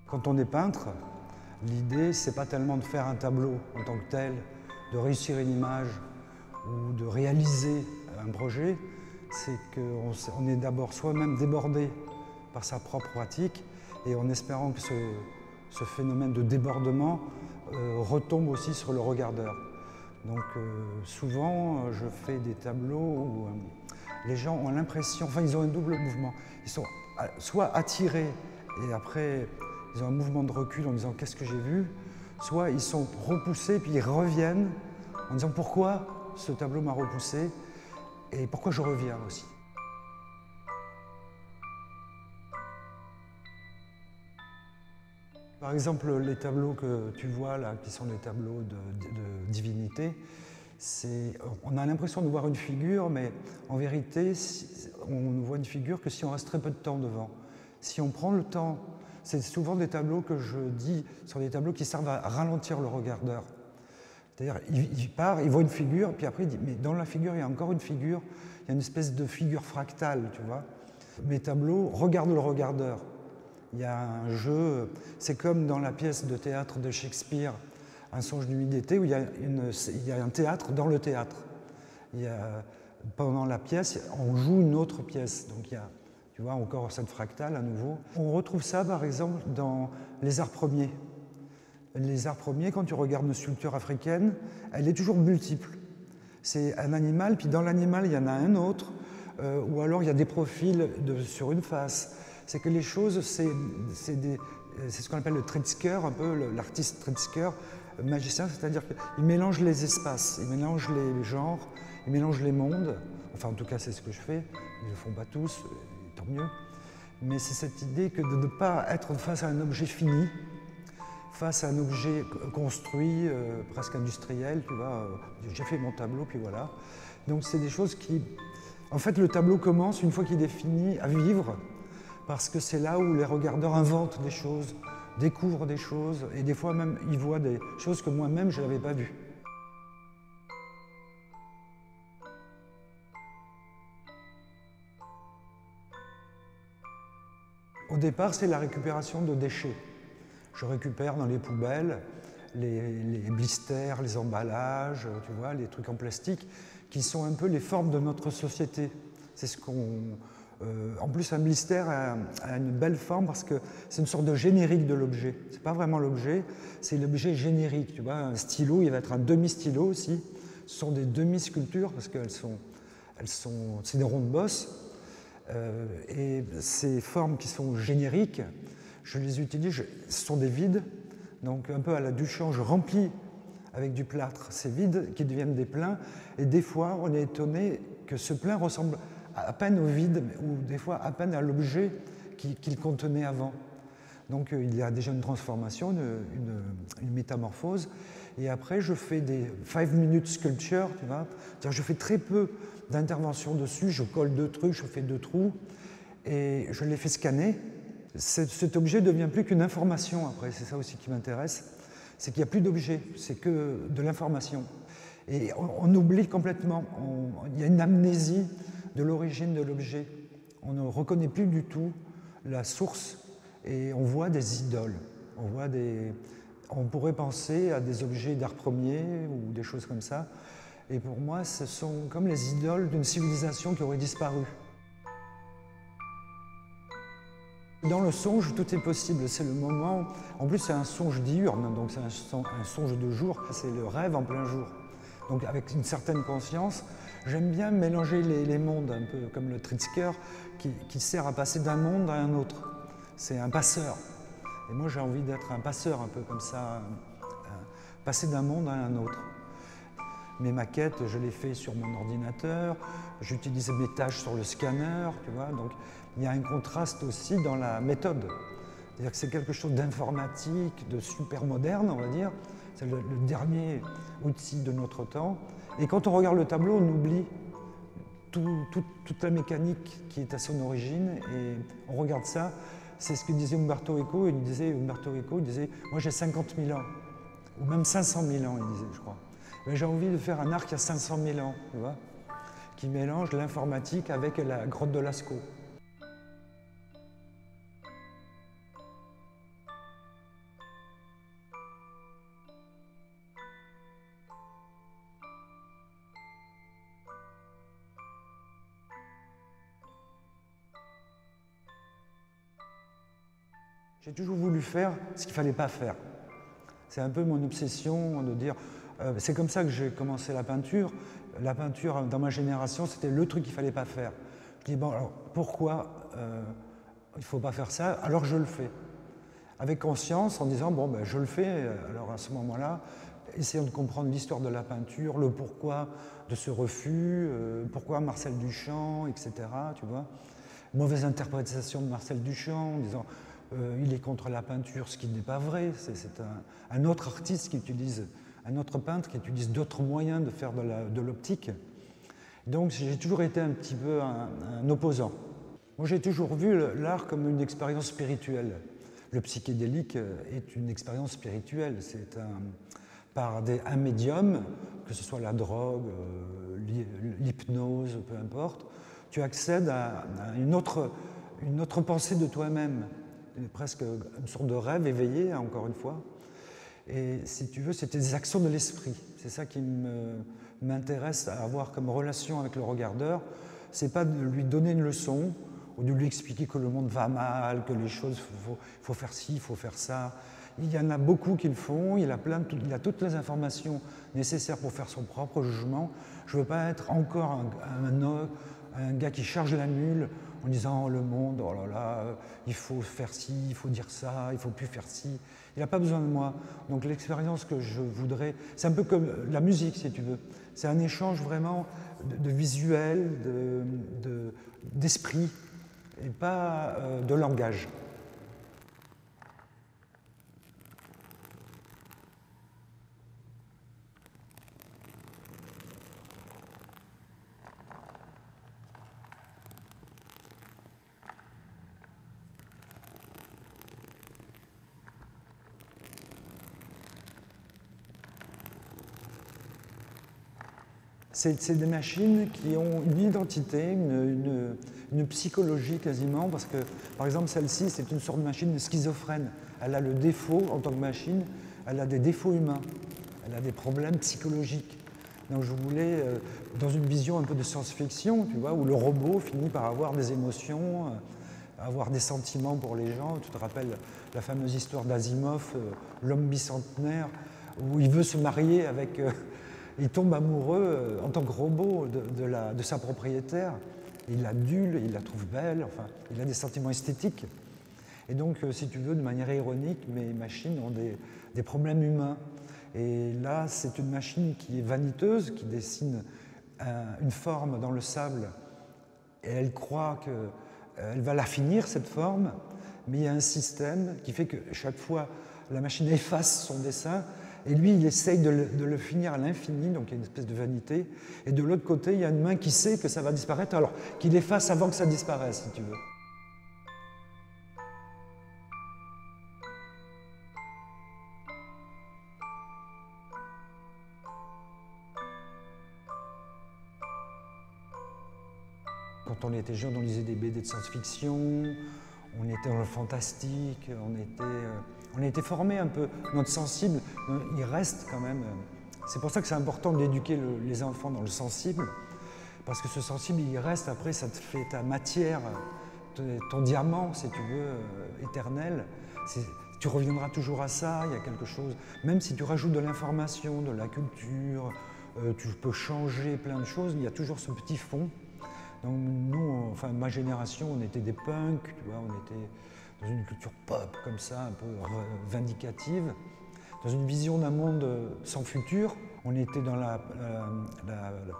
Quand on est peintre, l'idée, c'est pas tellement de faire un tableau en tant que tel, de réussir une image ou de réaliser un projet, c'est qu'on est d'abord soi-même débordé par sa propre pratique et en espérant que ce phénomène de débordement retombe aussi sur le regardeur. Donc souvent, je fais des tableaux où les gens ont l'impression, enfin ils ont un double mouvement. Ils sont soit attirés et après ils ont un mouvement de recul en disant qu'est-ce que j'ai vu, soit ils sont repoussés puis ils reviennent en disant pourquoi ce tableau m'a repoussé et pourquoi je reviens aussi. Par exemple, les tableaux que tu vois là, qui sont les tableaux de divinité, on a l'impression de voir une figure, mais en vérité, on ne voit une figure que si on reste très peu de temps devant. Si on prend le temps, c'est souvent des tableaux que je dis, sont des tableaux qui servent à ralentir le regardeur. C'est-à-dire, il part, il voit une figure, puis après il dit, mais dans la figure, il y a encore une figure, il y a une espèce de figure fractale, tu vois. Mes tableaux regardent le regardeur. Il y a un jeu, c'est comme dans la pièce de théâtre de Shakespeare, Un songe d'une nuit d'été, où il y a un théâtre dans le théâtre. Pendant la pièce, on joue une autre pièce. Donc il y a, tu vois, encore cette fractale à nouveau. On retrouve ça, par exemple, dans les arts premiers. Les arts premiers, quand tu regardes une sculpture africaine, elle est toujours multiple. C'est un animal, puis dans l'animal, il y en a un autre, ou alors il y a des profils sur une face. C'est que les choses, c'est ce qu'on appelle le Treatsker, un peu l'artiste Treatsker, magicien, c'est-à-dire qu'il mélange les espaces, il mélange les genres, il mélange les mondes. Enfin, en tout cas, c'est ce que je fais. Ils ne le font pas tous, tant mieux. Mais c'est cette idée que de ne pas être face à un objet fini, face à un objet construit, presque industriel, tu vois. J'ai fait mon tableau, puis voilà. Donc, c'est des choses qui... En fait, le tableau commence, une fois qu'il est fini, à vivre, parce que c'est là où les regardeurs inventent des choses, découvrent des choses, et des fois même, ils voient des choses que moi-même, je n'avais pas vues. Au départ, c'est la récupération de déchets. Je récupère dans les poubelles les blisters, les emballages, tu vois, les trucs en plastique, qui sont un peu les formes de notre société. C'est ce qu'on... en plus, un blister a une belle forme parce que c'est une sorte de générique de l'objet. Ce n'est pas vraiment l'objet, c'est l'objet générique. Tu vois, un stylo, il va être un demi-stylo aussi. Ce sont des demi-sculptures parce qu'elles sont, c'est des ronds de bosse. Et ces formes qui sont génériques, je les utilise, ce sont des vides. Donc un peu à la Duchamp, je remplis avec du plâtre ces vides qui deviennent des pleins. Et des fois, on est étonné que ce plein ressemble à peine au vide, ou des fois à peine à l'objet qu'il contenait avant. Donc il y a déjà une transformation, une métamorphose. Et après, je fais des 5-minute sculpture, tu vois. Je fais très peu d'intervention dessus, je colle 2 trucs, je fais 2 trous, et je les fais scanner. Cet objet ne devient plus qu'une information après, c'est ça aussi qui m'intéresse. C'est qu'il n'y a plus d'objet, c'est que de l'information. Et on oublie complètement, il y a une amnésie de l'origine de l'objet. On ne reconnaît plus du tout la source et on voit des idoles. On pourrait penser à des objets d'art premier ou des choses comme ça. Et pour moi, ce sont comme les idoles d'une civilisation qui aurait disparu. Dans le songe, tout est possible. C'est le moment... En plus, c'est un songe diurne, donc c'est un songe de jour. C'est le rêve en plein jour. Donc avec une certaine conscience, j'aime bien mélanger les mondes, un peu comme le Treatsker, qui sert à passer d'un monde à un autre. C'est un passeur. Et moi, j'ai envie d'être un passeur, un peu comme ça, passer d'un monde à un autre. Mes maquettes, je les fais sur mon ordinateur, j'utilise mes tâches sur le scanner, tu vois, donc il y a un contraste aussi dans la méthode. C'est-à-dire que c'est quelque chose d'informatique, de super moderne, on va dire. C'est le dernier outil de notre temps. Et quand on regarde le tableau, on oublie toute la mécanique qui est à son origine et on regarde ça. C'est ce que disait Umberto Eco. Il disait, moi j'ai 50 000 ans, ou même 500 000 ans, il disait, je crois. Mais j'ai envie de faire un art qui a 500 000 ans, tu vois, qui mélange l'informatique avec la grotte de Lascaux. J'ai toujours voulu faire ce qu'il ne fallait pas faire. C'est un peu mon obsession de dire, c'est comme ça que j'ai commencé la peinture. La peinture, dans ma génération, c'était le truc qu'il ne fallait pas faire. Je dis, bon, alors pourquoi il ne faut pas faire ça? Alors je le fais. Avec conscience, en disant, bon, ben, je le fais. Alors à ce moment-là, essayons de comprendre l'histoire de la peinture, le pourquoi de ce refus, pourquoi Marcel Duchamp, etc. Tu vois, mauvaise interprétation de Marcel Duchamp, en disant il est contre la peinture, ce qui n'est pas vrai. C'est un autre artiste qui utilise, un autre peintre qui utilise d'autres moyens de faire de l'optique. Donc j'ai toujours été un petit peu un opposant. Moi j'ai toujours vu l'art comme une expérience spirituelle. Le psychédélique est une expérience spirituelle. C'est par un médium, que ce soit la drogue, l'hypnose, peu importe, tu accèdes à une autre pensée de toi-même, presque une sorte de rêve éveillé, encore une fois. Et si tu veux, c'était des actions de l'esprit. C'est ça qui m'intéresse à avoir comme relation avec le regardeur. C'est pas de lui donner une leçon ou de lui expliquer que le monde va mal, que les choses, faut faire ci, il faut faire ça. Il y en a beaucoup qui le font, il a toutes les informations nécessaires pour faire son propre jugement. Je ne veux pas être encore un gars qui charge la mule en disant oh, le monde, oh là là, il faut faire ci, il faut dire ça, il ne faut plus faire ci. Il n'a pas besoin de moi. Donc l'expérience que je voudrais, c'est un peu comme la musique si tu veux. C'est un échange vraiment de visuel, d'esprit et pas de langage. C'est des machines qui ont une identité, une psychologie quasiment, parce que, par exemple, celle-ci, c'est une sorte de machine schizophrène. Elle a le défaut, en tant que machine, elle a des défauts humains, elle a des problèmes psychologiques. Donc je voulais, dans une vision un peu de science-fiction, tu vois, où le robot finit par avoir des émotions, avoir des sentiments pour les gens. Tu te rappelles la fameuse histoire d'Asimov, l'homme bicentenaire, où il veut se marier avec... il tombe amoureux en tant que robot de sa propriétaire. Il l'adule, il la trouve belle, enfin, il a des sentiments esthétiques. Et donc, si tu veux, de manière ironique, mes machines ont des problèmes humains. Et là, c'est une machine qui est vaniteuse, qui dessine une forme dans le sable. Et elle croit qu'elle va la finir, cette forme, mais il y a un système qui fait que chaque fois, la machine efface son dessin. Et lui, il essaye de le finir à l'infini, donc il y a une espèce de vanité. Et de l'autre côté, il y a une main qui sait que ça va disparaître, alors qu'il efface avant que ça disparaisse, si tu veux. Quand on était jeune, on lisait des BD de science-fiction, on était dans le fantastique, on était formé un peu. Notre sensible, il reste quand même. C'est pour ça que c'est important d'éduquer les enfants dans le sensible, parce que ce sensible, il reste, après, ça te fait ta matière, ton diamant, si tu veux, éternel. Tu reviendras toujours à ça, il y a quelque chose. Même si tu rajoutes de l'information, de la culture, tu peux changer plein de choses, il y a toujours ce petit fond. Donc nous, enfin ma génération, on était des punks, tu vois, on était dans une culture pop comme ça, un peu vindicative, dans une vision d'un monde sans futur. On était dans la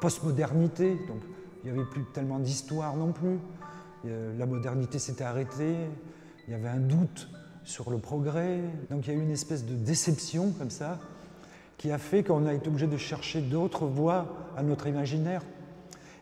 postmodernité, donc il n'y avait plus tellement d'histoire non plus. La modernité s'était arrêtée, il y avait un doute sur le progrès. Donc il y a eu une espèce de déception comme ça, qui a fait qu'on a été obligé de chercher d'autres voies à notre imaginaire.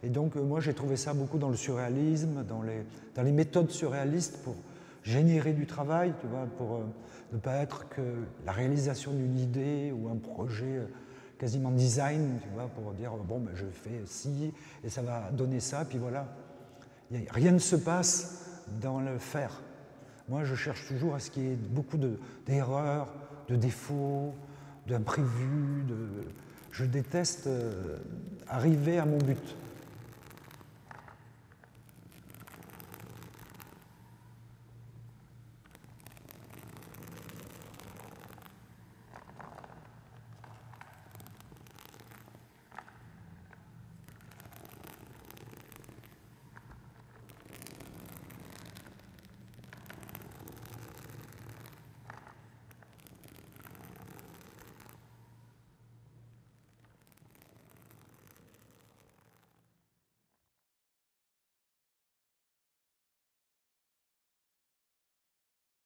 Et donc, moi, j'ai trouvé ça beaucoup dans le surréalisme, dans les méthodes surréalistes pour générer du travail, tu vois, pour ne pas être que la réalisation d'une idée ou un projet quasiment design, tu vois, pour dire, bon, ben, je fais ci et ça va donner ça, puis voilà. Rien ne se passe dans le faire. Moi, je cherche toujours à ce qu'il y ait beaucoup d'erreurs, de défauts, d'imprévus. Je déteste arriver à mon but.